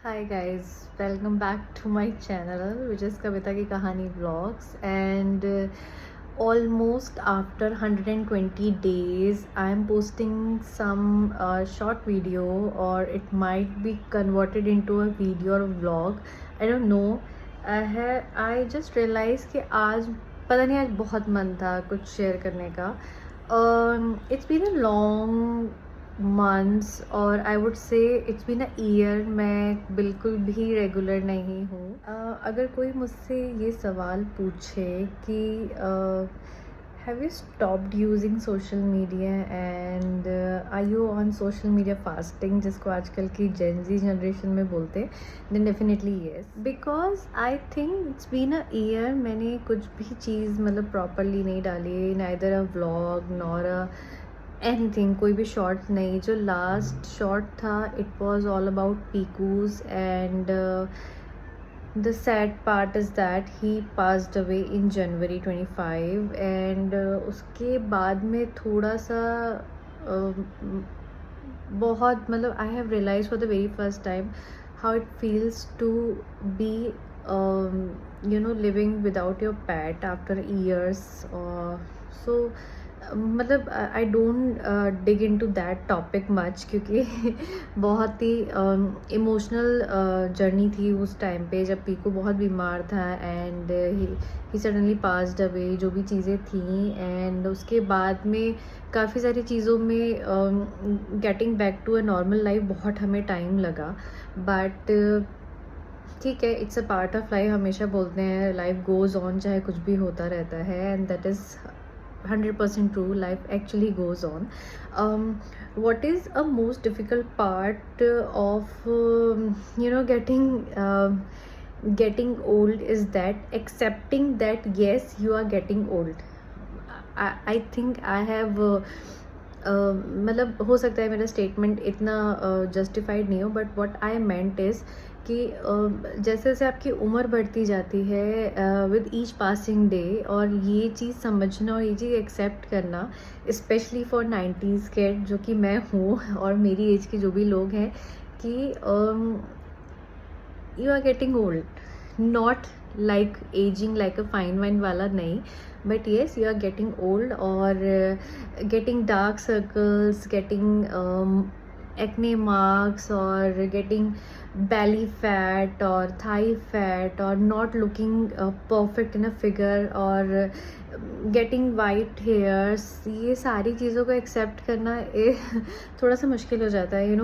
Hi guys, welcome back to my channel, which is Kavita Ki Kahani Vlogs. And almost after 120 days, I am posting some short video, or it might be converted into a video or a vlog. I don't know. I just realized कि आज पता नहीं, आज बहुत मन था कुछ share करने का. It's been a long months, और I would say it's been a year मैं बिल्कुल भी रेगुलर नहीं हूँ. अगर कोई मुझसे ये सवाल पूछे कि have you stopped using social media and are you on social media fasting, जिसको आजकल की जेनजी जनरेशन में बोलते हैं, then definitely yes. Because I think it's been a year मैंने कुछ भी चीज़ मतलब प्रॉपरली नहीं डाली, neither a vlog nor a anything, कोई भी शॉर्ट नहीं. जो लास्ट शॉर्ट था it was all about Pikuz, and the sad part is that he passed away in January 25. And उसके बाद में थोड़ा सा बहुत मतलब I have realize for the very first time how it feels to be living without your pet after years. So मतलब I don't dig into that topic much, क्योंकि बहुत ही इमोशनल जर्नी थी उस टाइम पे जब पीकू बहुत बीमार था and he suddenly passed away. जो भी चीज़ें थी एंड उसके बाद में काफ़ी सारी चीज़ों में getting back to a normal life बहुत हमें टाइम लगा. बट ठीक है, it's a part of life. हमेशा बोलते हैं लाइफ गोज़ ऑन, चाहे कुछ भी होता रहता है, and that is 100% true. Life actually goes on. What is a most difficult part of getting old is that accepting that yes, you are getting old. I think I have मतलब हो सकता है मेरा स्टेटमेंट इतना justified नहीं हो, but what I meant is कि जैसे जैसे आपकी उम्र बढ़ती जाती है विद ईच पासिंग डे, और ये चीज़ समझना और ये चीज़ एक्सेप्ट करना, स्पेशली फॉर 90s किड जो कि मैं हूँ और मेरी एज के जो भी लोग हैं, कि you are getting old. Not like ageing like a fine wine वाला नहीं, but yes you are getting old, और getting dark circles, getting acne marks, और गेटिंग belly fat और thigh fat, और not looking perfect in a figure, और getting white hairs. ये सारी चीज़ों को एक्सेप्ट करना थोड़ा सा मुश्किल हो जाता है.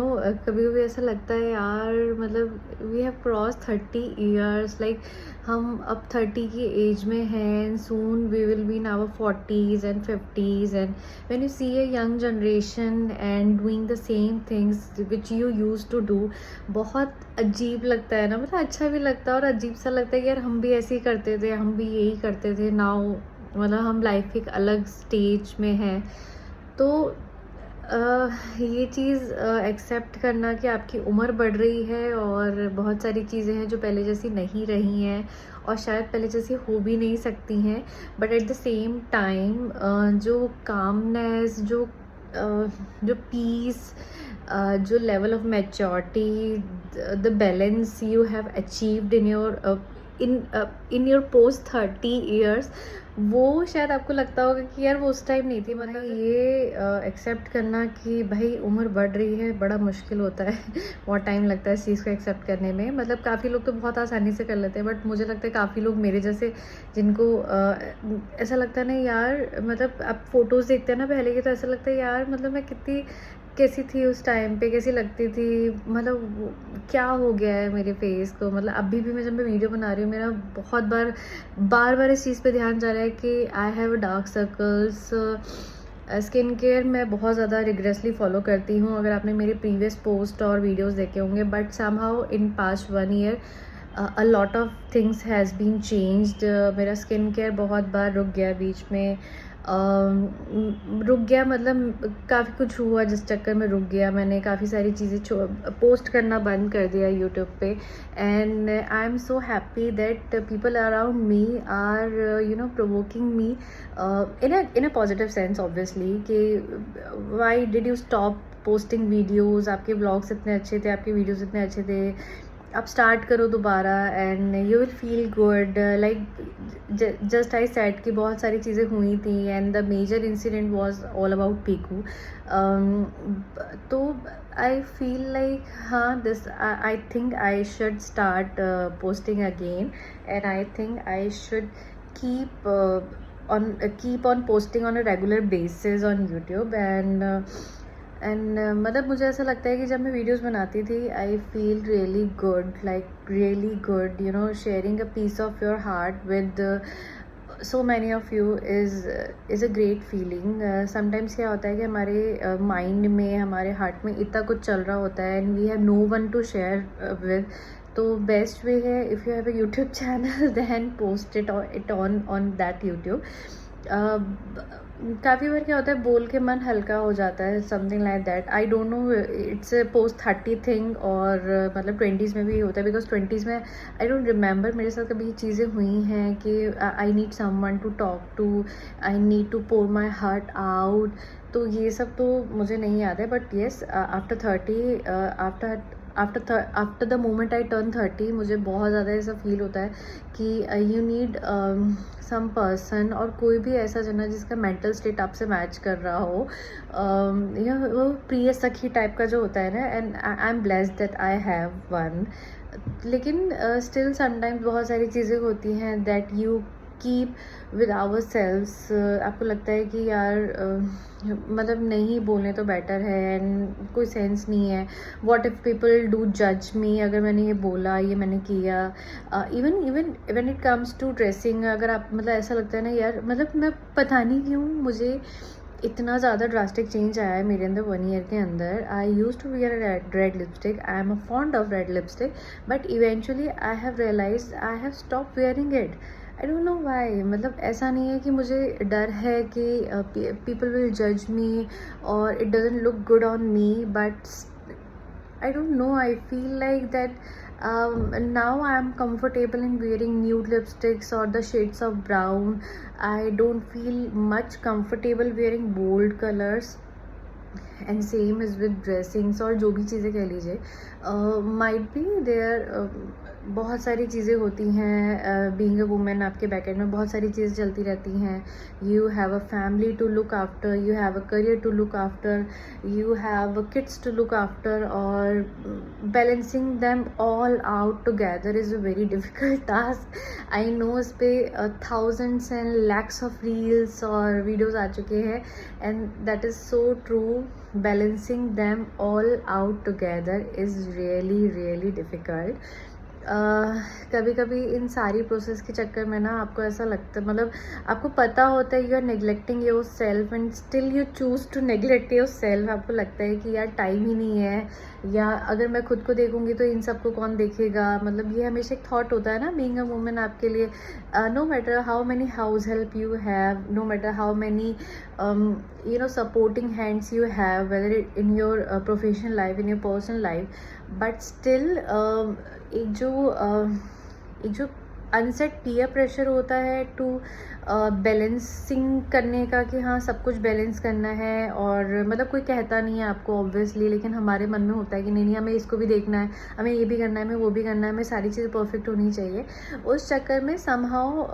कभी कभी ऐसा लगता है यार, मतलब we have cross 30 years, like हम अब 30 की एज में हैं, soon we will be in our 40s and 50s. And when you see a young generation and doing the same things which you use to do, बहुत अजीब लगता है ना. मतलब अच्छा भी लगता है और अजीब सा लगता है कि यार हम भी ऐसे ही करते थे, हम भी यही करते थे. नाउ मतलब हम लाइफ के एक अलग स्टेज में हैं. तो ये चीज़ एक्सेप्ट करना कि आपकी उम्र बढ़ रही है और बहुत सारी चीज़ें हैं जो पहले जैसी नहीं रही हैं और शायद पहले जैसी हो भी नहीं सकती हैं, but at the same time जो कामनेस, जो पीस, जो level of maturity, the balance you have achieved in your post 30 years, वो शायद आपको लगता होगा कि यार वो उस टाइम नहीं थी. मतलब ये एक्सेप्ट करना कि भाई उम्र बढ़ रही है बड़ा मुश्किल होता है. बहुत टाइम लगता है इस चीज़ को एक्सेप्ट करने में. मतलब काफ़ी लोग तो बहुत आसानी से कर लेते हैं, बट मुझे लगता है काफ़ी लोग मेरे जैसे, जिनको ऐसा लगता है ना यार, मतलब आप फोटोज़ देखते हैं ना पहले के, तो ऐसा लगता है यार मतलब मैं कितनी कैसी थी उस टाइम पे, कैसी लगती थी, मतलब क्या हो गया है मेरे फेस को. मतलब अभी भी मैं जब मैं वीडियो बना रही हूँ, मेरा बहुत बार इस चीज़ पे ध्यान जा रहा है कि I have dark circles. Skin care मैं बहुत ज़्यादा रिग्रेसली फॉलो करती हूँ, अगर आपने मेरे प्रीवियस पोस्ट और वीडियोस देखे होंगे, but somehow in past 1 year a lot of things has been changed. मेरा स्किन केयर बहुत बार रुक गया बीच में, रुक गया मतलब काफ़ी कुछ हुआ जिस चक्कर में रुक गया. मैंने काफ़ी सारी चीज़ें पोस्ट करना बंद कर दिया यूट्यूब पे. And I am so happy that people around me are provoking me in a positive sense, obviously, कि why did you stop posting videos, आपके ब्लॉग्स इतने अच्छे थे, आपके वीडियोज़ इतने अच्छे थे, आप स्टार्ट करो दोबारा and you will feel good. Like just I said कि बहुत सारी चीज़ें हुई थी and the major incident was all about Piku. तो आई फील लाइक हाँ, this I think I should start posting again and I think I should keep keep on posting on a regular basis on YouTube and मतलब मुझे ऐसा लगता है कि जब मैं वीडियोस बनाती थी I feel really good, like really good, you know, sharing a piece of your heart with so many of you is a great feeling. Sometimes क्या होता है कि हमारे माइंड में, हमारे हार्ट में इतना कुछ चल रहा होता है and we have no one to share with. तो बेस्ट वे है, if you have a YouTube channel then post it on that YouTube. काफ़ी बार क्या होता है, बोल के मन हल्का हो जाता है, something like that. I don't no it's a post 30 thing और मतलब 20s में भी होता है, बिकॉज 20s में आई डोंट रिमेंबर मेरे साथ कभी चीज़ें हुई हैं कि I need someone to talk to, I need to pour my heart out. तो ये सब तो मुझे नहीं याद है, but yes after 30 after the moment I turn 30 मुझे बहुत ज़्यादा ऐसा फील होता है कि यू नीड सम पर्सन, और कोई भी ऐसा जना जिसका मेंटल स्टेट आपसे मैच कर रहा हो, या वो प्रिय सखी टाइप का जो होता है ना, and I am blessed that I have one. लेकिन स्टिल समटाइम्स बहुत सारी चीज़ें होती हैं that you keep with ourselves. आपको लगता है कि यार मतलब नहीं बोलने तो बेटर है एंड कोई सेंस नहीं है, व्हाट इफ़ पीपल डू जज मी, अगर मैंने ये बोला, ये मैंने किया। Even when it comes to dressing, अगर आप मतलब ऐसा लगता है ना यार, मतलब मैं पता नहीं क्यों मुझे इतना ज़्यादा ड्रास्टिक चेंज आया है मेरे अंदर 1 ईयर के अंदर। I use to wear red lipstick, I am a fond of red lipstick, but eventually I have realise I have stop wearing it. I don't know why. मतलब ऐसा नहीं है कि मुझे डर है कि पीपल विल जज मी और it doesn't look good on me, but I don't know, I feel like that now I am comfortable in wearing nude lipsticks or the shades of brown. I don't feel much comfortable wearing bold colors, and same is with dressings और जो भी चीज़ें कह लीजिए। Might be there बहुत सारी चीज़ें होती हैं, बीइंग अ वुमेन आपके बैकएंड में बहुत सारी चीज़ें चलती रहती हैं। You have a family to look after, you have a career to look after, you have kids to look after, और balancing them all out together is a very difficult task. I know इस पर thousands and lakhs of reels और videos आ चुके हैं, and that is so true. Balancing them all out together is really difficult. कभी कभी इन सारी प्रोसेस के चक्कर में ना आपको ऐसा लगता है, मतलब आपको पता होता है you are neglecting yourself and still you choose to neglect yourself. आपको लगता है कि यार टाइम ही नहीं है, या अगर मैं खुद को देखूंगी तो इन सबको कौन देखेगा। मतलब ये हमेशा एक थॉट होता है ना बीइंग अ वुमेन आपके लिए। No matter how many house help you have, no matter how many you know supporting hands you have, whether in your professional life, in your personal life, but still एक जो unset peer pressure होता है to balancing करने का, कि हाँ सब कुछ बैलेंस करना है, और मतलब कोई कहता नहीं है आपको ऑब्वियसली, लेकिन हमारे मन में होता है कि नहीं हमें इसको भी देखना है, हमें ये भी करना है, हमें वो भी करना है, हमें सारी चीज़ें परफेक्ट होनी चाहिए। उस चक्कर में somehow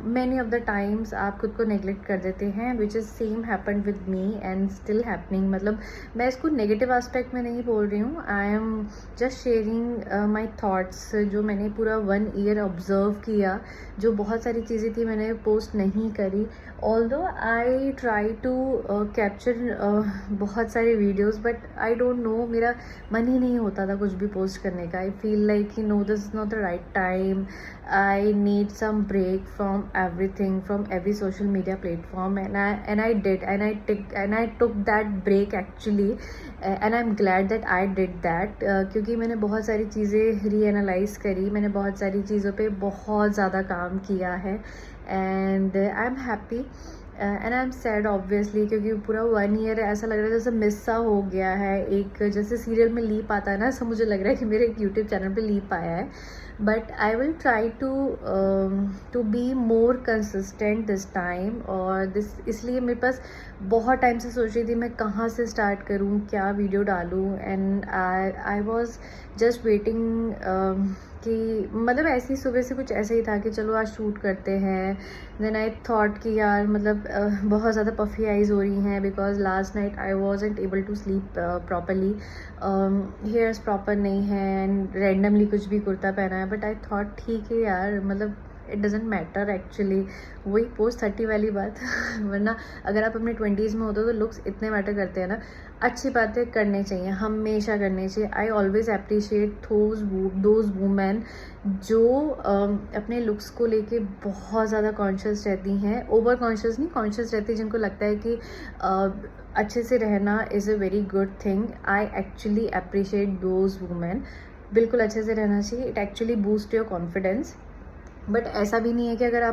many of the times आप खुद को नेग्लेक्ट कर देते हैं, which is same happen with me and still happening. मतलब मैं इसको नेगेटिव एस्पेक्ट में नहीं बोल रही हूँ, I am just sharing my thoughts, जो मैंने पूरा 1 ईयर ऑब्जर्व किया, जो बहुत सारी चीज़ें थी मैंने पोस्ट नहीं करी। Although I try to capture बहुत सारे videos, but I don't know, मेरा मन ही नहीं होता था कुछ भी पोस्ट करने का। I feel like no, this is not the right time, I need some break from everything, from every social media platform, and I did, and I took that break actually, and I'm glad that I did that, क्योंकि मैंने बहुत सारी चीज़ें रीएनालाइज करी, मैंने बहुत सारी चीज़ों पे बहुत ज़्यादा काम किया है, and I'm happy and I am sad obviously, क्योंकि पूरा 1 ईयर ऐसा लग रहा है जैसे मिस सा हो गया है। एक जैसे सीरियल में लीप आता है ना, ऐसा मुझे लग रहा है कि मेरे एक यूट्यूब चैनल पे लीप आया है। But I will try to be more consistent this time. और दिस इसलिए मेरे पास बहुत टाइम से सोच रही थी मैं कहाँ से स्टार्ट करूँ, क्या वीडियो डालूँ। And I was just waiting कि मतलब ऐसी सुबह से कुछ ऐसे ही था कि चलो आज शूट करते हैं। देन आई थॉट कि यार मतलब बहुत ज़्यादा पफी आइज़ हो रही हैं because last night I wasn't able to sleep properly. Hairs proper नहीं है एंड रैंडमली कुछ भी कुर्ता पहना है। बट आई थॉट ठीक है यार, मतलब इट डजेंट मैटर एक्चुअली, वही पोस्ट 30 वाली बात वरना अगर आप अपने 20s में होते हो तो लुक्स इतने मैटर करते हैं ना। अच्छी बातें करनी चाहिए, हमेशा करनी चाहिए। I always appreciate those women जो अपने लुक्स को लेके बहुत ज़्यादा कॉन्शियस रहती हैं। ओवर कॉन्शियस नहीं, कॉन्शियस रहती है, जिनको लगता है कि अच्छे से रहना is a very good thing. I actually appreciate those women. बिल्कुल अच्छे से रहना चाहिए, it actually boost your confidence. But ऐसा भी नहीं है कि अगर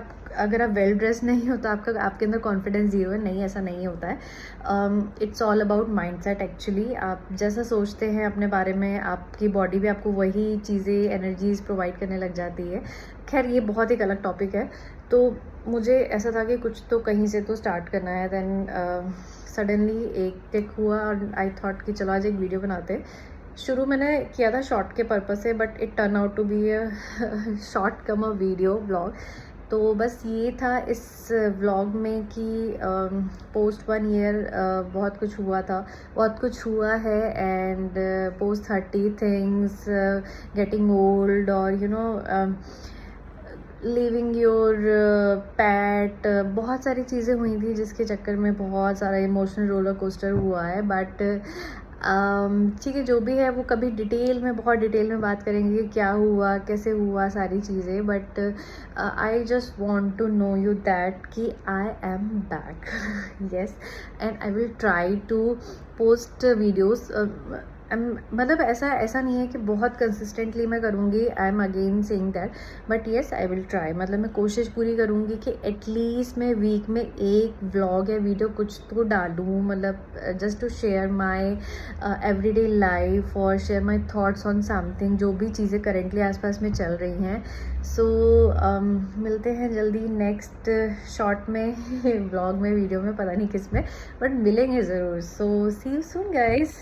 आप वेल ड्रेस नहीं हो तो आपके अंदर कॉन्फिडेंस ज़ीरो है, नहीं, ऐसा नहीं होता है। It's all about mindset actually. आप जैसा सोचते हैं अपने बारे में, आपकी बॉडी भी आपको वही चीज़ें, एनर्जीज प्रोवाइड करने लग जाती है। खैर ये बहुत एक अलग टॉपिक है। तो मुझे ऐसा था कि कुछ तो कहीं से तो स्टार्ट करना है। दैन सडनली एक टिक हुआ और आई थॉट कि चलो आज एक वीडियो बनाते हैं। शुरू मैंने किया था शॉर्ट के पर्पस से, but it turn out to be a short come a video blog. तो बस ये था इस व्लॉग में कि पोस्ट 1 ईयर बहुत कुछ हुआ था, बहुत कुछ हुआ है। And post 30 things, getting old और you know living your past, बहुत सारी चीज़ें हुई थी जिसके चक्कर में बहुत सारा इमोशनल रोलर कोस्टर हुआ है। बट ठीक है, जो भी है वो कभी डिटेल में, बहुत डिटेल में बात करेंगे कि क्या हुआ, कैसे हुआ, सारी चीज़ें। But I just want to know you that कि I am back yes, and I will try to post videos. मतलब ऐसा नहीं है कि बहुत कंसिस्टेंटली मैं करूँगी, I am again saying that, but yes I will try. मतलब मैं कोशिश पूरी करूँगी कि एटलीस्ट मैं वीक में एक व्लॉग या वीडियो कुछ तो डालूँ, मतलब just to share my everyday life और share my thoughts on something, जो भी चीज़ें करेंटली आसपास में चल रही हैं। सो मिलते हैं जल्दी नेक्स्ट शॉर्ट में व्लॉग में, वीडियो में, पता नहीं किस में, बट मिलेंगे ज़रूर। सो सी यू सून गाइस।